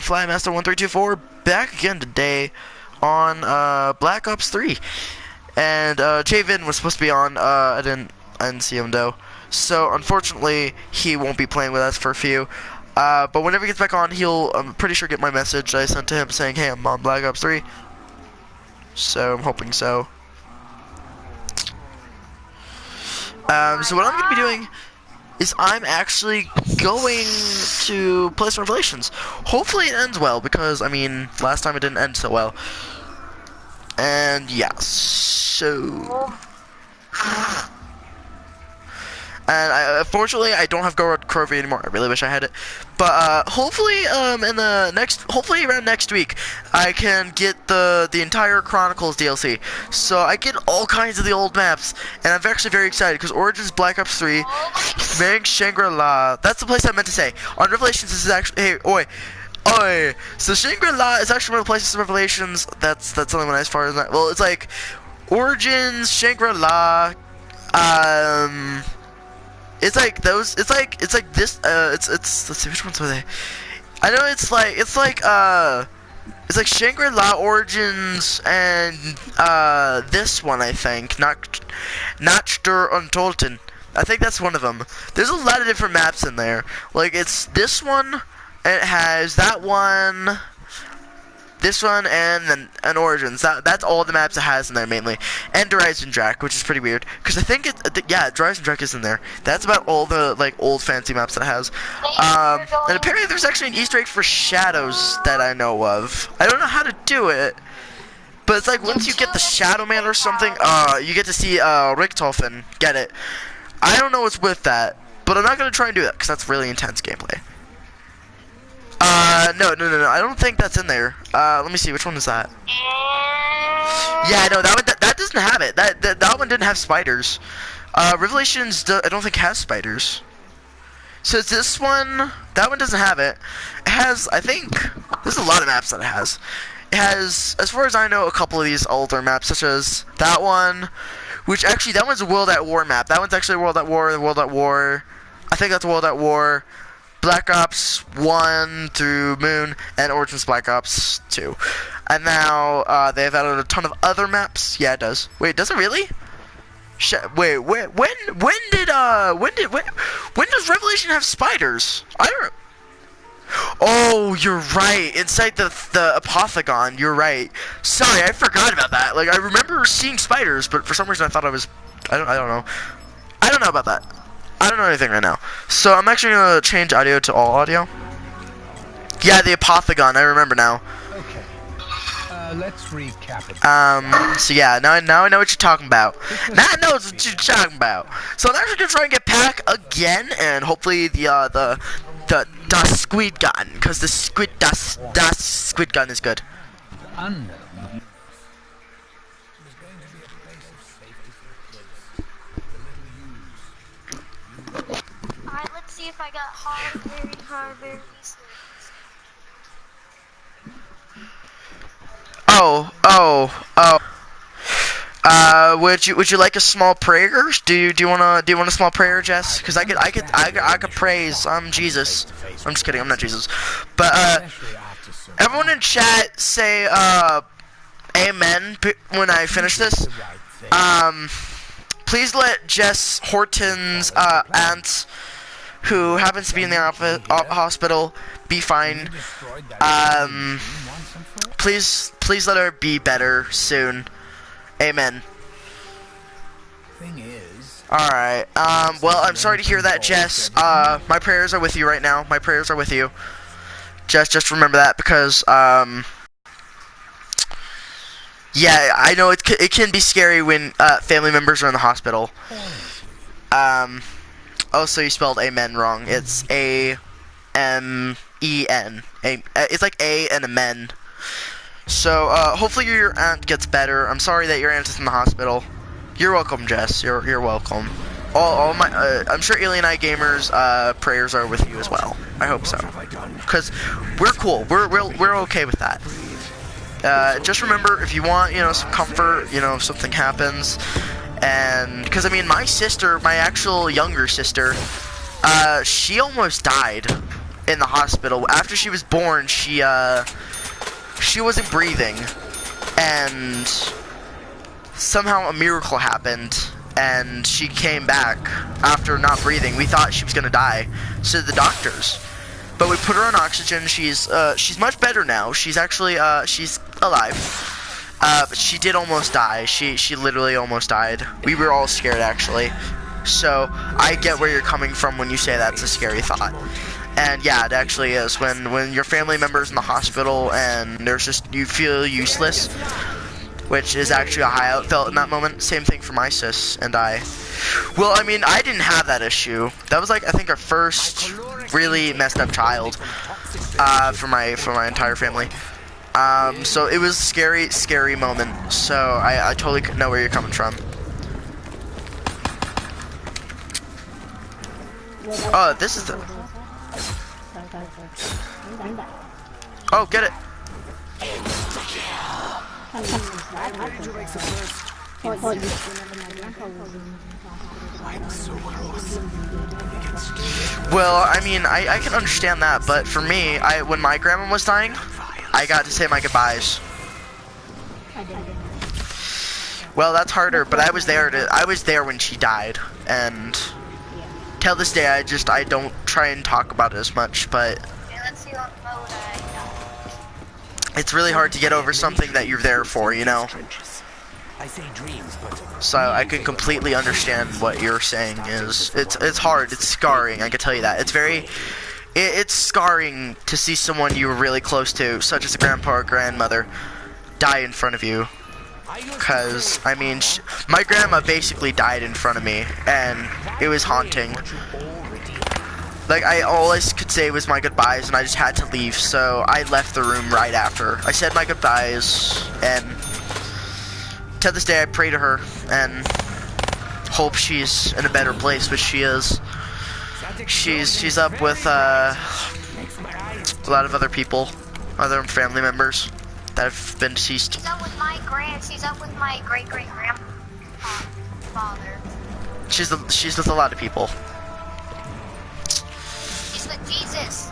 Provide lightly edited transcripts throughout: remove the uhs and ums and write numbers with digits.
Flymaster1324 back again today on Black Ops 3. And Javen was supposed to be on. I didn't see him though. So unfortunately, he won't be playing with us for a few. But whenever he gets back on, I'm pretty sure get my message I sent to him saying, "Hey, I'm on Black Ops 3." So I'm hoping so. So what I'm gonna be doing is I'm actually going to play some Revelations. Hopefully it ends well, because, I mean, last time it didn't end so well. And, yeah, so... And unfortunately, I don't have Corvi anymore. I really wish I had it. But hopefully, hopefully around next week, I can get the entire Chronicles DLC. So I get all kinds of the old maps, and I'm actually very excited because Origins, Black Ops 3, Mang Shangri-La. That's the place I meant to say. On Revelations, this is actually oi. So Shangri-La is actually one of the places in Revelations. That's the only one as far as that. Well, it's like Origins, Shangri-La, It's like those. It's like this. Let's see, which ones are they? I know it's like Shangri-La, Origins, and this one, I think, Nachter Untolten. I think that's one of them. There's a lot of different maps in there. Like, it's this one, and it has that one, this one, and then Origins. That's all the maps it has in there mainly, and Horizon Drac, which is pretty weird because I think Horizon Drac is in there. That's about all the old fancy maps that it has. And apparently there's actually an Easter egg for Shadows that I know of. I don't know how to do it, but it's like once you get the Shadow Man or something, you get to see Richthofen. Get it? I don't know what's with that, but I'm not gonna try and do that because that's really intense gameplay. No, I don't think that's in there. Let me see, which one is that? Yeah, no, that doesn't have it. That one didn't have spiders. Revelations, I don't think has spiders. So it's this one. That one doesn't have it. It has, I think, there's a lot of maps that it has. It has, as far as I know, a couple of these older maps, such as that one, which actually, that one's a World at War map. That one's actually World at War. I think that's World at War. Black Ops 1 through Moon, and Origins Black Ops 2. And now, they've added a ton of other maps. Yeah, it does. Wait, does it really? Wait, when does Revelation have spiders? I don't... Oh, you're right. Inside the Apothegon, you're right. Sorry, I forgot about that. Like, I remember seeing spiders, but for some reason I thought I was... I don't know. I don't know about that. I don't know anything right now. So I'm actually gonna change audio to all audio. Yeah, the Apothegon, I remember now. Okay. Let's recap it. So yeah, now I know what you're talking about. Now I know what you're talking about. So I'm actually gonna try and get Pack again, and hopefully the squid gun, because the squid gun is good. Unknown. Alright, let's see if I got Harberry sleeves. Would you like a small prayer? Do you want a small prayer, Jess? Because I could praise Jesus. I'm just kidding. I'm not Jesus. But everyone in chat say amen when I finish this. Please let Jess Horton's aunt, who happens to be in the hospital, be fine. Please let her be better soon. Amen. Alright, well, I'm sorry to hear that, Jess. My prayers are with you right now. My prayers are with you. Just remember that, because, yeah, I know it can be scary when family members are in the hospital. Also, you spelled amen wrong. It's A-M-E-N. It's like A and a men. So, hopefully your aunt gets better. I'm sorry that your aunt is in the hospital. You're welcome, Jess. You're welcome. All my, I'm sure Alien Eye Gamers, prayers are with you as well. I hope so. Because we're cool. We're okay with that. Just remember, if you want, some comfort, if something happens, and, because, I mean, my sister, my actual younger sister, she almost died. in the hospital. After she was born, she wasn't breathing, and somehow a miracle happened, and she came back after not breathing. We thought she was gonna die, so did the doctors. But we put her on oxygen. She's much better now. She's actually she's alive. But she did almost die. She literally almost died. We were all scared actually. So I get where you're coming from when you say that's a scary thought. And yeah, it actually is. When your family member's in the hospital and there's just, you feel useless, which is actually how I felt in that moment. Same thing for my sis and I. Well, I mean, I didn't have that issue. That was like, I think, our first really messed up child for my entire family. So it was a scary moment. So I totally know where you're coming from. Oh, this is the... Oh, get it. Well, I mean, I can understand that, but for me, when my grandma was dying, I got to say my goodbyes. Well, that's harder, but I was there when she died, and till this day, I don't try and talk about it as much, but it's really hard to get over something that you're there for, you know? So I can completely understand what you're saying is, it's hard, it's scarring, I can tell you that. It's scarring to see someone you were really close to, such as a grandpa or grandmother, die in front of you. Because, I mean, my grandma basically died in front of me, and it was haunting. Like, all I could say was my goodbyes, and I just had to leave, so I left the room right after. I said my goodbyes, and to this day I pray to her, and hope she's in a better place, which she is. She's up with a lot of other people, other family members that have been deceased. She's up with my great-great-grandfather. She's with a lot of people. She's with Jesus.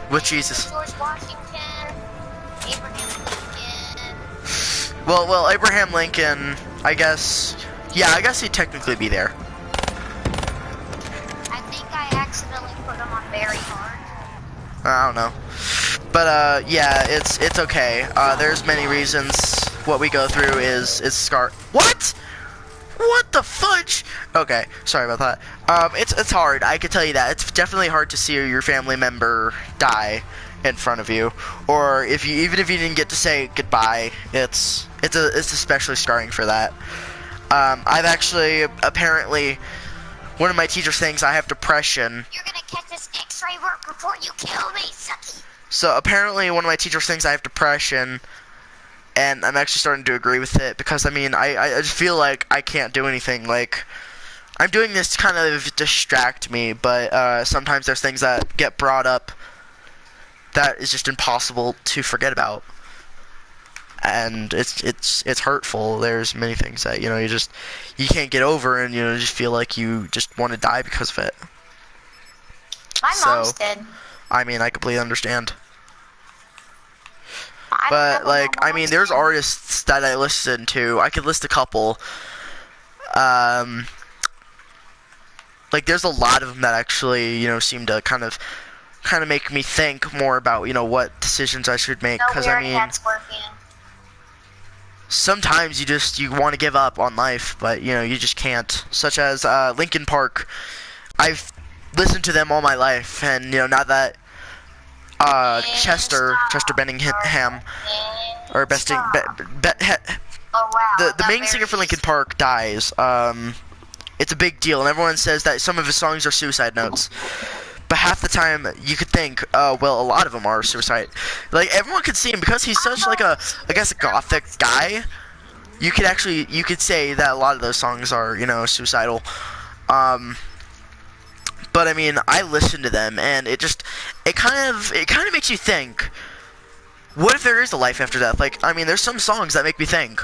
With Jesus. George Washington, Abraham Lincoln. Well, Abraham Lincoln, I guess he'd technically be there. I think I accidentally put him on very hard. I don't know. But, yeah, it's okay. There's many reasons what we go through is scar- What?! What the fudge? Okay, sorry about that. It's hard, I can tell you that. It's definitely hard to see your family member die in front of you. Or even if you didn't get to say goodbye, it's especially scarring for that. I've actually, apparently, one of my teachers thinks I have depression. You're gonna catch this X-ray work before you kill me, sucky. So apparently one of my teachers thinks I have depression, and I'm actually starting to agree with it, because I mean, I just feel like I can't do anything. Like, I'm doing this to kind of distract me, but sometimes there's things that get brought up that is just impossible to forget about. And it's hurtful. There's many things that, you know, you can't get over, and, you know, just feel like you just want to die because of it. My mom's dead. I mean, I completely understand. But, like, I mean, there's artists that I listen to. I could list a couple. Like, there's a lot of them that actually, you know, seem to kind of make me think more about, you know, what decisions I should make. Because, I mean, sometimes you want to give up on life, but, you know, you just can't. Such as Linkin Park. I've listened to them all my life, and, you know, now that Chester Benningham, or the main singer for Linkin Park dies, it's a big deal, and everyone says that some of his songs are suicide notes. But half the time, you could think, well, a lot of them are suicide. Like, everyone could see him, because he's such, like, a gothic guy. You could say that a lot of those songs are, you know, suicidal. But I mean, I listen to them, and it kind of makes you think, what if there is a life after death? Like, I mean, there's some songs that make me think,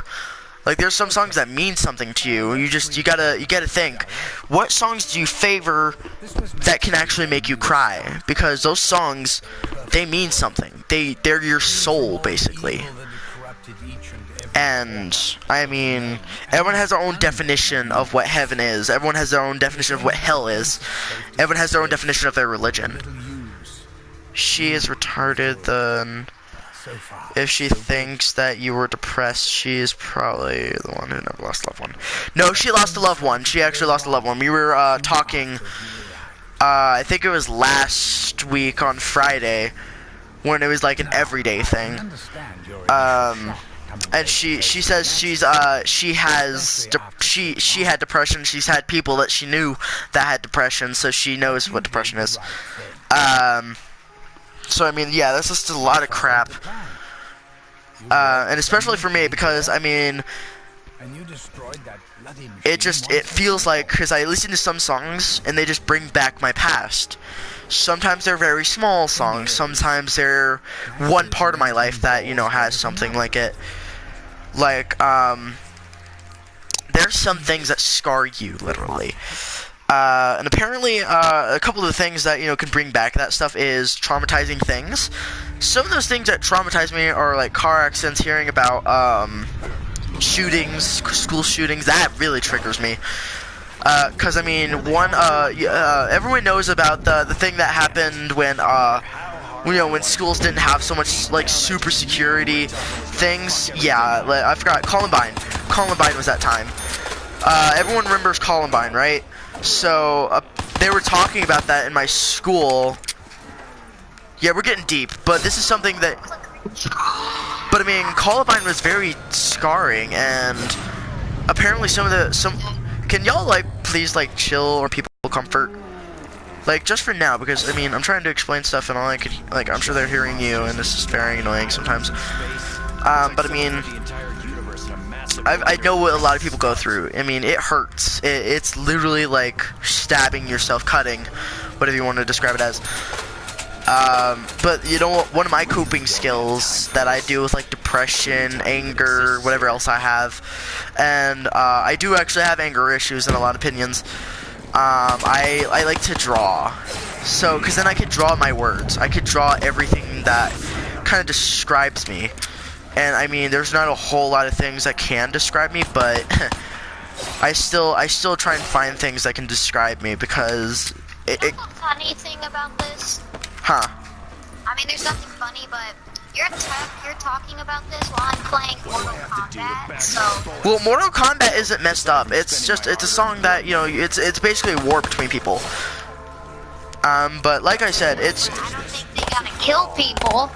Like there's some songs that mean something to you. You gotta think, what songs do you favor that can actually make you cry? Because those songs, they mean something. They're your soul basically. And I mean, everyone has their own definition of what heaven is. Everyone has their own definition of what hell is. Everyone has their own definition of their religion. She is retarded then. If she thinks that you were depressed, she is probably the one who never lost a loved one. No, she lost a loved one. She actually lost a loved one. We were talking, I think it was last week on Friday, when it was like an everyday thing. And she says she had depression. She's had people that she knew that had depression, so she knows what depression is. So I mean, yeah, that's just a lot of crap. And especially for me, because I mean, it feels like, because I listen to some songs and they just bring back my past. Sometimes they're very small songs. Sometimes they're one part of my life that, you know, has something like it. Like, there's some things that scar you, literally. And apparently, a couple of the things that, you know, can bring back that stuff is traumatizing things. Some of those things that traumatize me are, like, car accidents, hearing about, shootings, school shootings. That really triggers me. Because, I mean, everyone knows about the thing that happened when, you know, when schools didn't have so much, like, super security things. Yeah, I forgot. Columbine. Columbine was that time. Everyone remembers Columbine, right? So, they were talking about that in my school. Yeah, we're getting deep, but this is something that... But, I mean, Columbine was very scarring, and apparently Can y'all, like, please, like, chill or people comfort? Like, just for now, because, I mean, I'm trying to explain stuff and all I could, like, I'm sure they're hearing you, and this is very annoying sometimes. But, I mean, I know what a lot of people go through. I mean, it hurts. It's literally like stabbing yourself, cutting, whatever you want to describe it as. But, you know, one of my coping skills that I deal with, like, depression, anger, whatever else I have, and I do actually have anger issues in a lot of opinions. I like to draw. So, because then I could draw my words. I could draw everything that kind of describes me. And, I mean, there's not a whole lot of things that can describe me, but I still try and find things that can describe me, because You know the funny thing about this? Huh. I mean, there's nothing funny, but you're talking about this while I'm playing Mortal Kombat, so... Well, Mortal Kombat isn't messed up. It's a song that, you know, it's basically a war between people. But like I said, it's... I don't think they gotta kill people.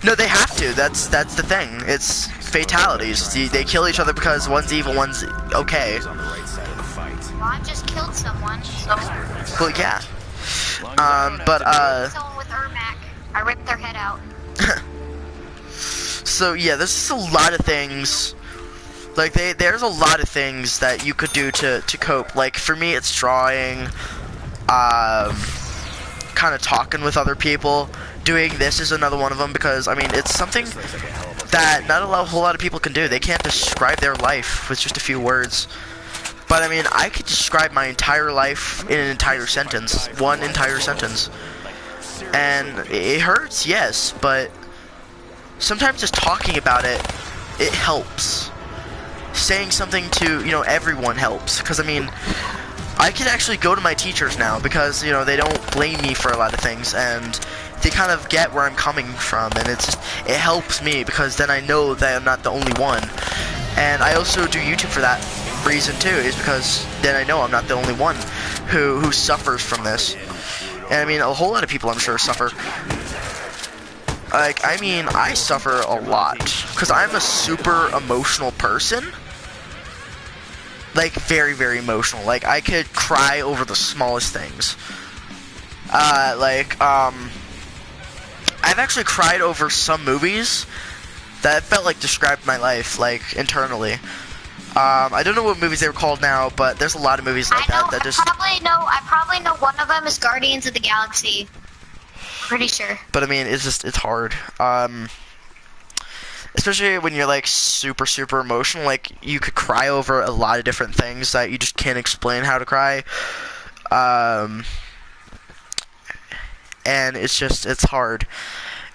No, they have to. That's the thing. It's fatalities. They kill each other because one's evil, one's okay. Well, I just killed someone, so... Well, yeah. Someone with Ermac. I ripped their head out. So yeah, there's just a lot of things. Like there's a lot of things that you could do to cope. Like for me, it's drawing, kind of talking with other people. Doing this is another one of them, because I mean it's something that not a whole lot of people can do. They can't describe their life with just a few words. But I mean, I could describe my entire life in an entire sentence, one entire sentence. And it hurts, yes, but sometimes just talking about it, it helps. Saying something to, you know, everyone helps. Because, I mean, I can actually go to my teachers now because, you know, they don't blame me for a lot of things, and they kind of get where I'm coming from, and it helps me, because then I know that I'm not the only one. And I also do YouTube for that reason too, is because then I know I'm not the only one who suffers from this. And I mean, a whole lot of people, I'm sure, suffer. Like, I mean, I suffer a lot, because I'm a super emotional person. Like, very, very emotional. Like, I could cry over the smallest things. I've actually cried over some movies that felt like described my life, like, internally. I don't know what movies they were called now, but there's a lot of movies like that just... I probably know one of them is Guardians of the Galaxy. Pretty sure. But I mean, it's hard. especially when you're like super emotional, like you could cry over a lot of different things that you just can't explain how to cry. And it's hard.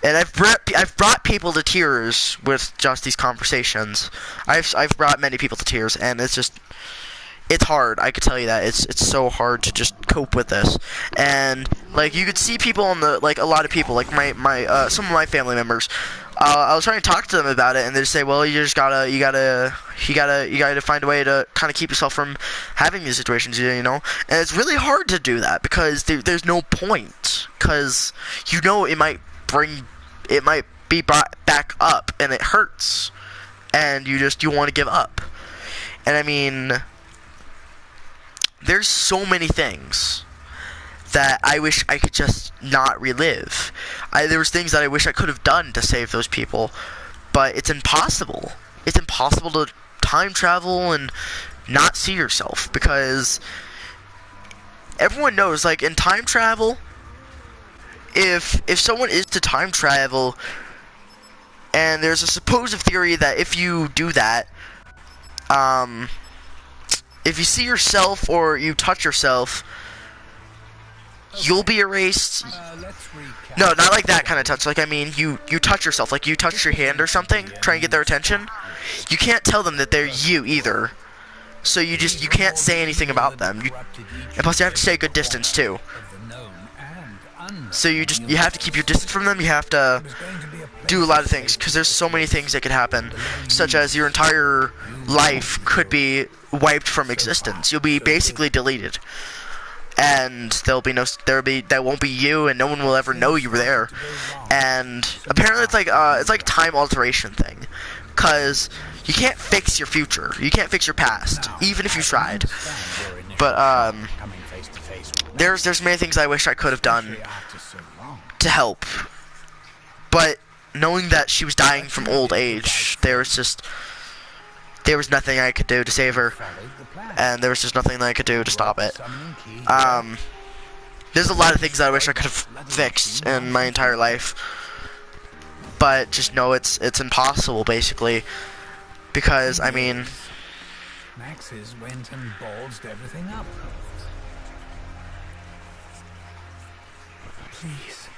And I've brought people to tears with just these conversations. I've brought many people to tears, and it's hard. I could tell you that it's so hard to just cope with this. And like you could see people on the like a lot of people like my some of my family members. I was trying to talk to them about it, and they just say, "Well, you just gotta find a way to kind of keep yourself from having these situations, you know." And it's really hard to do that because there's no point, because you know it might be brought back up, and it hurts, and you want to give up. And I mean, there's so many things that I wish I could just not relive. There was things that I wish I could have done to save those people, but it's impossible. It's impossible to time travel and not see yourself, because everyone knows, like, in time travel, if someone is to time travel, and there's a supposed theory that if you do that, if you see yourself or you touch yourself, you'll be erased. No, not like that kind of touch. Like, I mean, you touch yourself. Like, you touch your hand or something, try and get their attention. You can't tell them that they're you either. So you can't say anything about them. And plus, you have to stay a good distance too. So you have to keep your distance from them. You have to do a lot of things, because there's so many things that could happen, such as your entire life could be wiped from existence. You'll be basically deleted. And that won't be you, and no one will ever know you were there. And apparently it's like a time alteration thing, because you can't fix your future, you can't fix your past, even if you tried. But there's many things I wish I could have done to help, but knowing that she was dying from old age, there was nothing I could do to save her, and there was just nothing that I could do to stop it. There's a lot of things that I wish I could have fixed in my entire life, but just know it's impossible, basically, because I mean, Max's went and ballsed everything up. Please.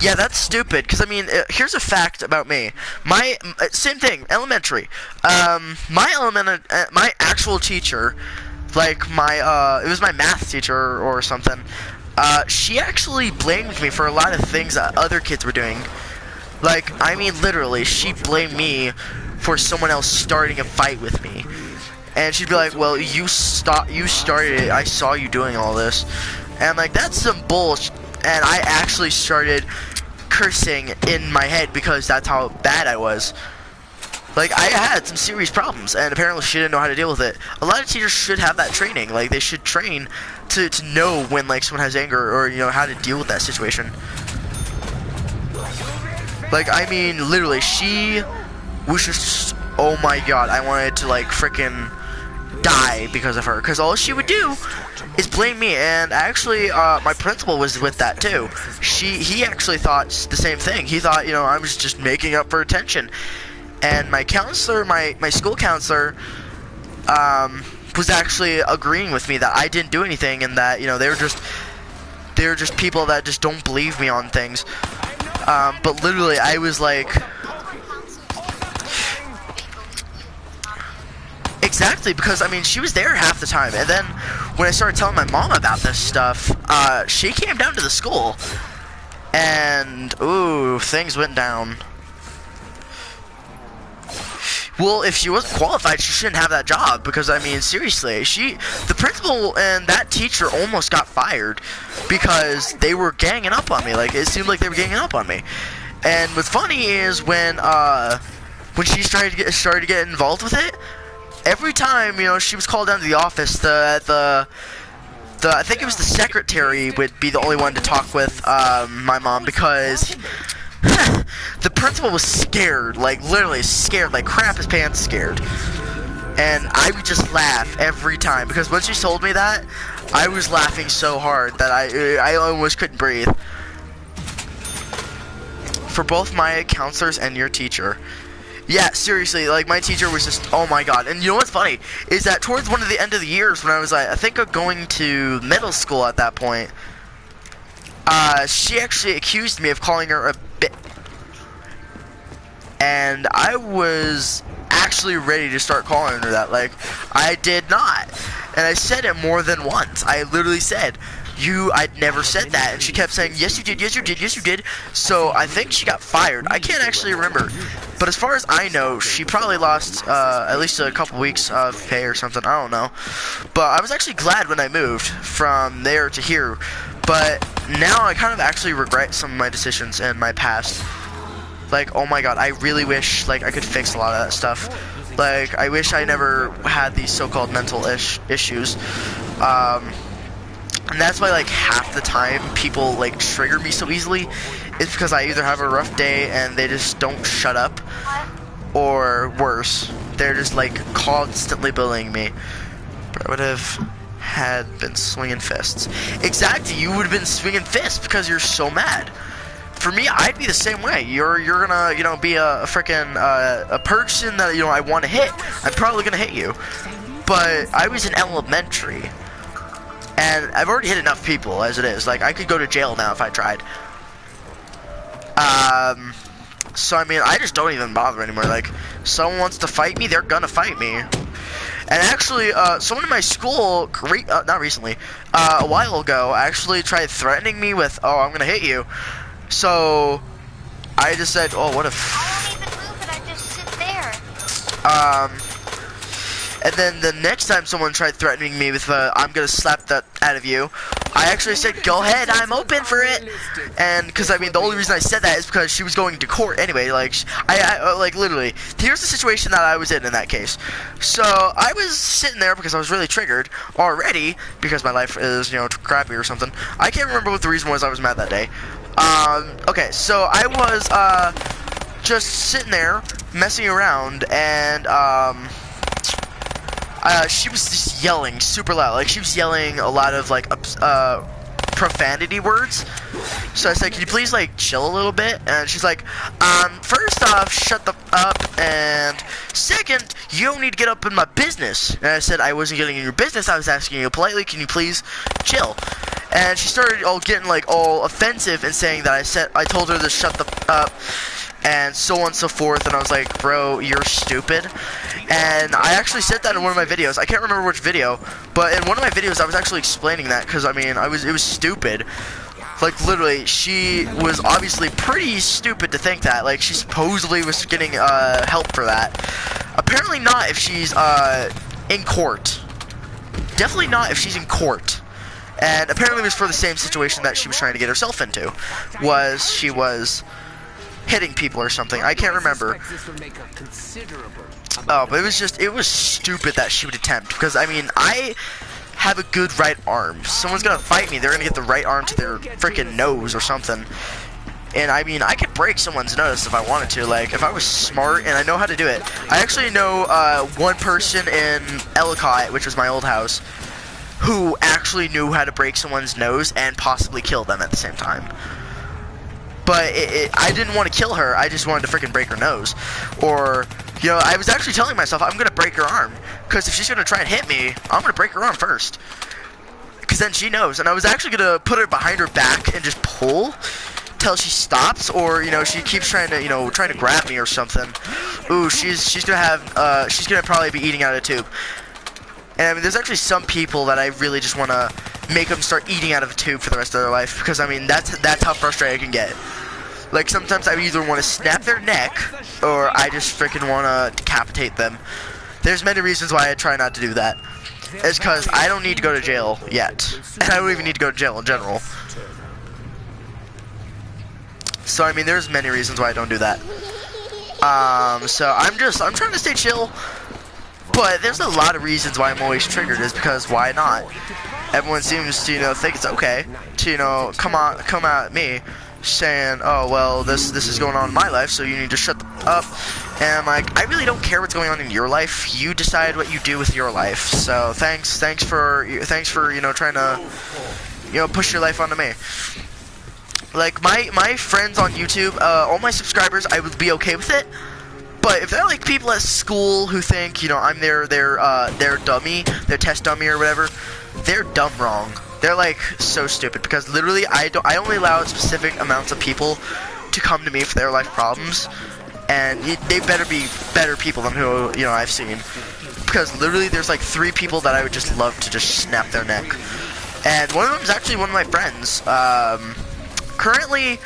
yeah, that's stupid, because I mean, here's a fact about me. My same thing, elementary. My actual teacher, like it was my math teacher or something. She actually blamed me for a lot of things that other kids were doing. Like, I mean, literally, she blamed me for someone else starting a fight with me. And she'd be like, "Well, you started it. I saw you doing all this." And like, that's some bullshit. And I actually started cursing in my head because that's how bad I was. Like, I had some serious problems, and apparently she didn't know how to deal with it. A lot of teachers should have that training. Like, they should train to know when, like, someone has anger, or, you know, how to deal with that situation. Like, I mean, literally, she was just, oh my god, I wanted to, like, frickin' die because of her. Because all she would do is blame me, and actually, my principal was with that, too. He actually thought the same thing. He thought, you know, I was just making up for attention. And my counselor, my school counselor, was actually agreeing with me that I didn't do anything, and that, you know, they're just people that just don't believe me on things. But literally, I was like, exactly, because I mean, she was there half the time, and then when I started telling my mom about this stuff, she came down to the school, and ooh, things went down. Well, if she wasn't qualified, she shouldn't have that job, because, I mean, seriously, the principal and that teacher almost got fired because they were ganging up on me. Like, it seemed like they were ganging up on me. And what's funny is when she started to get involved with it, every time, you know, she was called down to the office, I think it was the secretary would be the only one to talk with my mom, because the principal was scared, like literally scared, like crap his pants scared. And I would just laugh every time, because when she told me that, I was laughing so hard that I almost couldn't breathe. For both my counselors and your teacher, Yeah, seriously, like my teacher was just, oh my god. And you know what's funny is that towards one of the end of the years when I was like, I think of going to middle school at that point, she actually accused me of calling her a bitch. And I was actually ready to start calling her that. Like, I did not. And I said it more than once. I literally said, I'd never said that. And she kept saying, yes you did, yes you did, yes you did. So I think she got fired. I can't actually remember. But as far as I know, she probably lost at least a couple weeks of pay or something. I don't know. But I was actually glad when I moved from there to here. But now I kind of actually regret some of my decisions in my past. Like, oh my god, I really wish, like, I could fix a lot of that stuff. Like, I wish I never had these so-called mental issues. And that's why, like, half the time people, like, trigger me so easily. It's because I either have a rough day and they just don't shut up. Or worse, they're just, like, constantly bullying me. But I would have been swinging fists. Exactly, you would have been swinging fists because you're so mad. For me, I'd be the same way. You're gonna, you know, be a freaking a person that, you know, I want to hit. I'm probably gonna hit you. But I was in elementary, and I've already hit enough people as it is. Like, I could go to jail now if I tried. So I mean, I just don't even bother anymore. Like, someone wants to fight me, they're gonna fight me. And actually, someone in my school, not recently, a while ago, actually tried threatening me with, "Oh, I'm gonna hit you." So I just said, "Oh, what if?" I won't even move it. I just sit there. And then the next time someone tried threatening me with, "I'm gonna slap that out of you," I actually said, "Go ahead, I'm open for it." And because I mean, the only reason I said that is because she was going to court anyway. Like, I like literally. Here's the situation that I was in that case. So I was sitting there because I was really triggered already because my life is, you know, crappy or something. I can't remember what the reason was I was mad that day. Okay, so I was just sitting there messing around, and she was just yelling super loud. Like, she was yelling a lot of like profanity words. So I said, "Can you please like chill a little bit?" And she's like, "First off, shut the up, and second, you don't need to get up in my business." And I said, "I wasn't getting in your business. I was asking you politely. Can you please chill?" And she started getting like all offensive and saying that I told her to shut the up, and so on and so forth. And I was like, "Bro, you're stupid." And I actually said that in one of my videos. I can't remember which video, but in one of my videos I was actually explaining that, because I mean, it was stupid. Like, literally, she was obviously pretty stupid to think that. Like, she supposedly was getting help for that. Apparently not if she's in court. Definitely not if she's in court. And apparently it was for the same situation that she was trying to get herself into. She was hitting people or something. I can't remember. Oh, but it was stupid that she would attempt. Because, I mean, I have a good right arm. If someone's gonna fight me, they're gonna get the right arm to their freaking nose or something. And, I mean, I could break someone's nose if I wanted to. Like, if I was smart and I know how to do it. I actually know one person in Ellicott, which was my old house, who actually knew how to break someone's nose and possibly kill them at the same time. But I didn't want to kill her, I just wanted to freaking break her nose. Or, you know, I was actually telling myself, I'm gonna break her arm. Because if she's gonna try and hit me, I'm gonna break her arm first. Because then she knows. And I was actually gonna put her behind her back and just pull till she stops, or, you know, she keeps trying to grab me or something. Ooh, she's gonna probably be eating out of a tube. And I mean, there's actually some people that I really just want to make them start eating out of a tube for the rest of their life, because I mean, that's how frustrated I can get. Like, sometimes I either want to snap their neck, or I just freaking want to decapitate them. There's many reasons why I try not to do that. It's because I don't need to go to jail yet, and I don't even need to go to jail in general. So I mean, there's many reasons why I don't do that. So I'm trying to stay chill. But there's a lot of reasons why I'm always triggered, is because why not? Everyone seems to, you know, think it's okay to, you know, come at me saying, "Oh, well, this is going on in my life, so you need to shut up." And I'm like, I really don't care what's going on in your life. You decide what you do with your life. So thanks for you know, trying to, you know, push your life onto me. Like, my friends on YouTube, all my subscribers, I would be okay with it. But if they're like people at school who think, you know, I'm their dummy, their test dummy or whatever, they're dumb wrong. They're like so stupid because literally I only allow specific amounts of people to come to me for their life problems, and they better be better people than who, you know, I've seen. Because literally there's like 3 people that I would just love to just snap their neck. And one of them is actually one of my friends. Currently,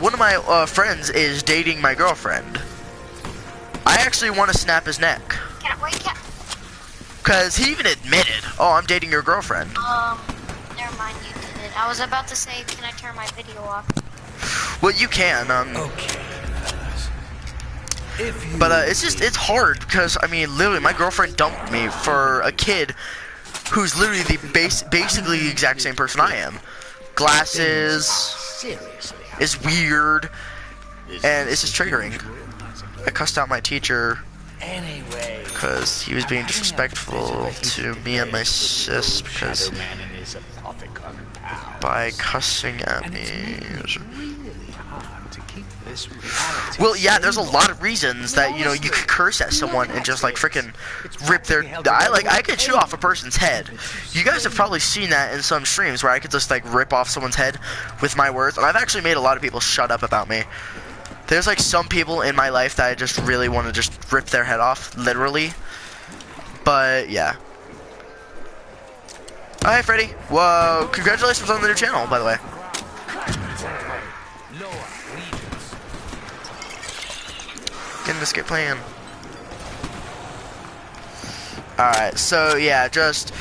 one of my friends is dating my girlfriend. I actually want to snap his neck. Because he even admitted, oh, I'm dating your girlfriend. Never mind, you did it. I was about to say, can I turn my video off? Well, you can, Okay. but it's hard because, I mean, literally, my girlfriend dumped me for a kid who's literally basically the exact same person I am. Glasses, is weird, and it's just triggering. I cussed out my teacher because he was being disrespectful to me and my sis because by cussing at me. Well, yeah, there's a lot of reasons that, you know, you could curse at someone and just like freaking rip their. I could chew off a person's head. You guys have probably seen that in some streams where I could just like rip off someone's head with my words, and I've actually made a lot of people shut up about me. There's like some people in my life that I just really want to just rip their head off, literally. But yeah. Oh, hey, Freddy. Whoa, congratulations on the new channel, by the way. Getting to skip playing. Alright, so yeah, just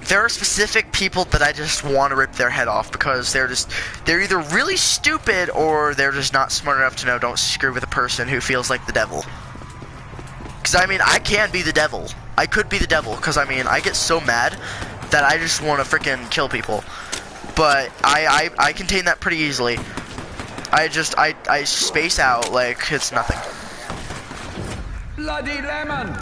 there are specific people that I just want to rip their head off because they're either really stupid or they're just not smart enough to know don't screw with a person who feels like the devil. Because I mean, I can be the devil. I could be the devil because I mean, I get so mad that I just want to freaking kill people. But I contain that pretty easily. I space out like it's nothing. Bloody lemon!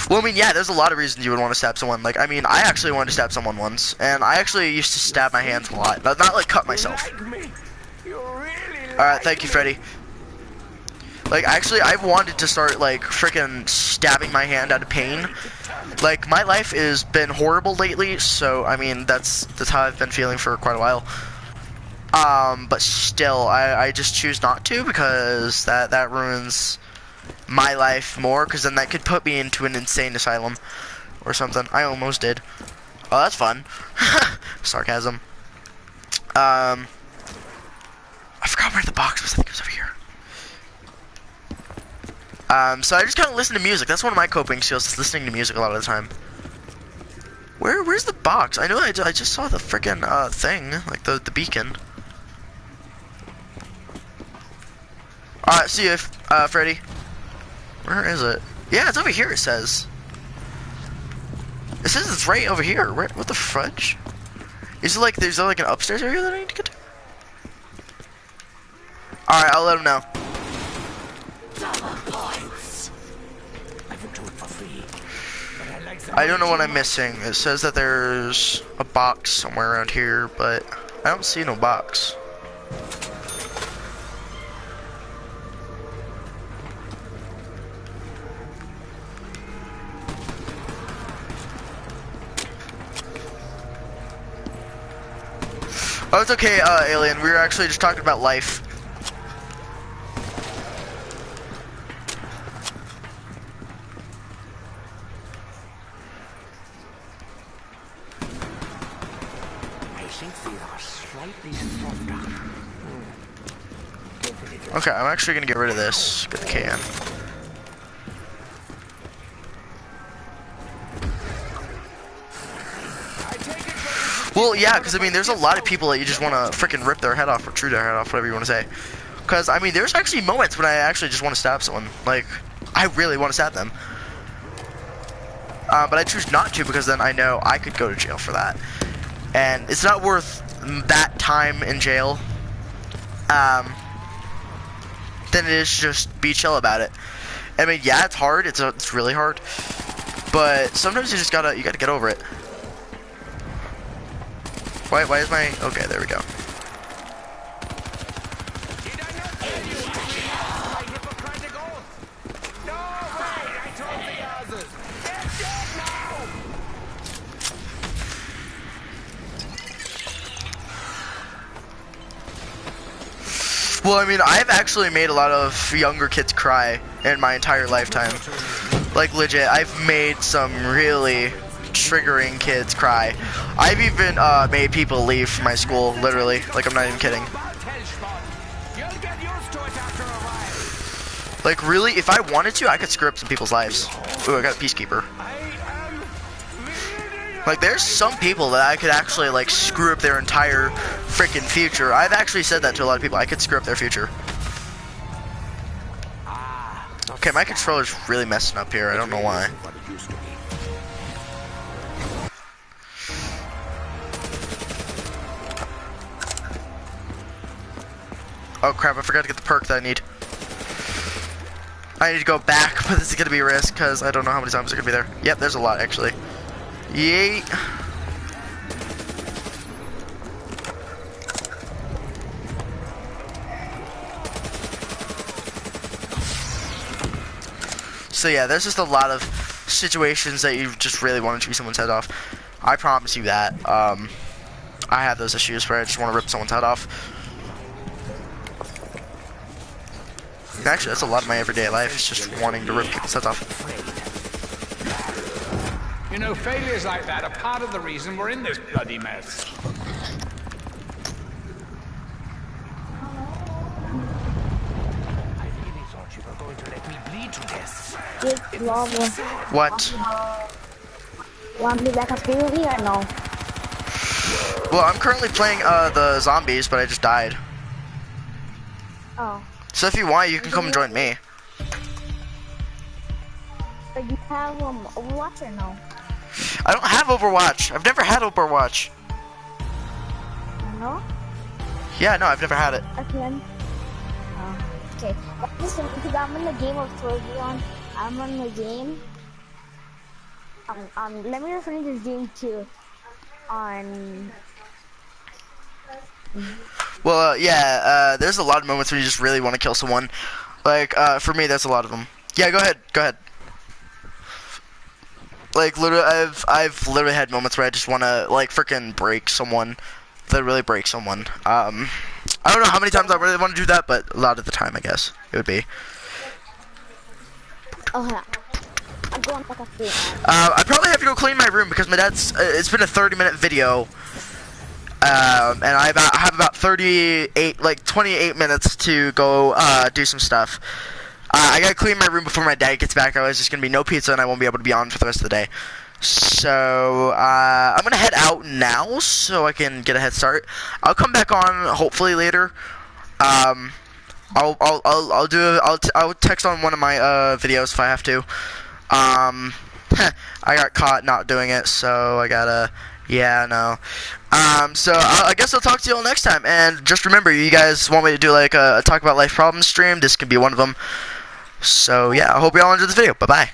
Well, I mean, yeah, there's a lot of reasons you would want to stab someone. Like, I mean, I actually wanted to stab someone once, and I actually used to stab my hands a lot, but not like cut myself. Alright, thank you, Freddy. Like, actually, I've wanted to start, like, freaking stabbing my hand out of pain. Like, my life has been horrible lately, so, I mean, that's how I've been feeling for quite a while. But still, I just choose not to, because that ruins my life more, because then that could put me into an insane asylum or something. I almost did. Oh, that's fun. Sarcasm. I forgot where the box was. I think it was over here. So I just kind of listen to music. That's one of my coping skills, is listening to music a lot of the time. Where's the box? I know I just saw the frickin' thing, like the beacon. Alright, see you, Freddy. Where is it? Yeah, it's over here, it says. It says it's right over here. What the fudge? Is there like an upstairs area that I need to get to? Alright, I'll let him know. I don't know what I'm missing. It says that there's a box somewhere around here, but I don't see no box. Oh, it's okay, Alien. We were actually just talking about life. Okay, I'm actually gonna get rid of this. Get the can. Well, yeah, because I mean, there's a lot of people that you just want to freaking rip their head off or chew their head off, whatever you want to say. Because I mean, there's actually moments when I actually just want to stab someone. Like, I really want to stab them. But I choose not to because then I know I could go to jail for that, and it's not worth that time in jail. Then it is just be chill about it. I mean, yeah, it's hard. It's really hard. But sometimes you gotta get over it. Why is my... Okay, there we go. Well, I mean, I've actually made a lot of younger kids cry in my entire lifetime. Like, legit, I've made some really triggering kids cry. I've even made people leave from my school, literally. Like, I'm not even kidding. Like, really, if I wanted to, I could screw up some people's lives. Ooh, I got a peacekeeper. Like, there's some people that I could actually, like, screw up their entire freaking future. I've actually said that to a lot of people. I could screw up their future. Okay, my controller's really messing up here. I don't know why. Oh, crap, I forgot to get the perk that I need. I need to go back, but this is going to be a risk, because I don't know how many zombies are going to be there. Yep, there's a lot, actually. Yeet. So yeah, there's just a lot of situations that you just really want to chew someone's head off. I promise you that. I have those issues where I just want to rip someone's head off. Actually, that's a lot of my everyday life, is just wanting to rip people's heads off. You know, failures like that are part of the reason we're in this bloody mess. I really thought you were going to let me bleed to death. What? Want to be back on screen with me or no? Well, I'm currently playing the zombies, but I just died. Oh. So if you want, you can come and join me. But you have Overwatch or no? I don't have Overwatch. I've never had Overwatch. No? Yeah, no, I've never had it. Okay. Okay. Listen, because I'm in the game of Throws on. I'm in the game. Let me refer to this game too. On. Well, yeah, there's a lot of moments where you just really want to kill someone. Like, for me, that's a lot of them. Yeah, go ahead, go ahead. Like, literally, I've literally had moments where I just want to, like, freaking break someone. Literally break someone. I don't know how many times I really want to do that, but a lot of the time, I guess, it would be. Oh, yeah. I'm going back up here. I probably have to go clean my room because my dad's, it's been a 30-minute video. And I have about 28 minutes to go do some stuff. I gotta clean my room before my dad gets back. Otherwise, there's gonna be no pizza, and I won't be able to be on for the rest of the day. So I'm gonna head out now so I can get a head start. I'll come back on hopefully later. I'll text on one of my videos if I have to. I got caught not doing it, so I gotta. Yeah, no. So I guess I'll talk to you all next time. And just remember, you guys want me to do like a talk about life problems stream? This can be one of them. So yeah, I hope you all enjoyed this video. Bye bye.